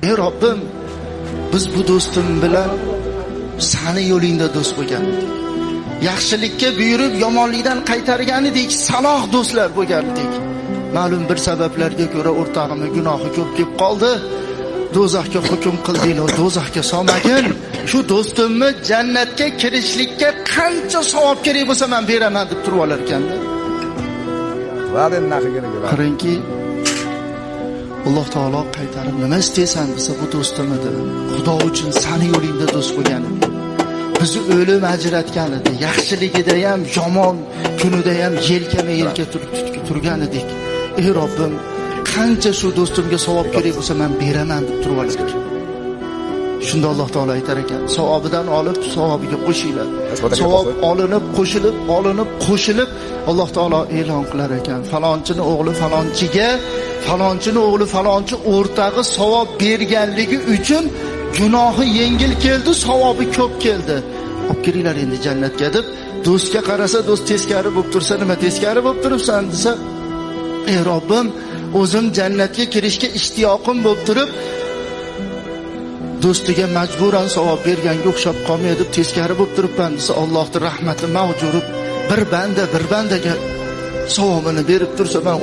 Ey Robbim, biz bu do'stim bilan seni yo'lingda do'st bo'lgan edik. Yaxshilikka buyurib, yomonlikdan qaytargan edik, saloh do'stlar bo'lgan edik. Ma'lum bir sabablarga ko'ra o'rtog'imning gunohi ko'p kelib qoldi. Do'zaxga hukm qildinglar, do'zaxga solmagin. Shu do'stimni jannatga kirishlikka qancha savob kerak bo'lsa men beraman deb turib olar ekanda. Va'dan naxiga keladi. Qarangki, Alloh taolo qaytarib nima istaysan desa bu do'stim edi. Xudo uchun seni yo'lingda do'st bo'lgan edi. Bizni o'lim ajratgan edi. Yaxshiligida ham, yomon kunida ham yelkama-yelka turgan edik. Ey Robbim, qancha shu do'stimga savob kerak bo'lsa men beraman deb turib olar. Shunda Alloh taolo aytar ekan, savobidan olib savobiga qo'shinglar. Savob olinib, qo'shilib Alloh taolo e'lon qilar ekan. Falonchining o'g'li falonchiga, falonchining o'g'li falonchi o'rtag'i savob berganligi uchun gunohi yengil keldi, savobi ko'p keldi. Olib kiringlar endi jannatga deb, do'stga qarasa do'st teskari bo'lib tursa, nima teskari bo'lib turibsan desa, ey Robbim, o'zim jannatga kirishga ishtiyoqim bo'lib turib, do'stiga majburan savob berganga o'xshab qolmay deb teskari bo'lib turibman desa, Allohning rahmati mavjurib bir bandaga savobini berib tursa, men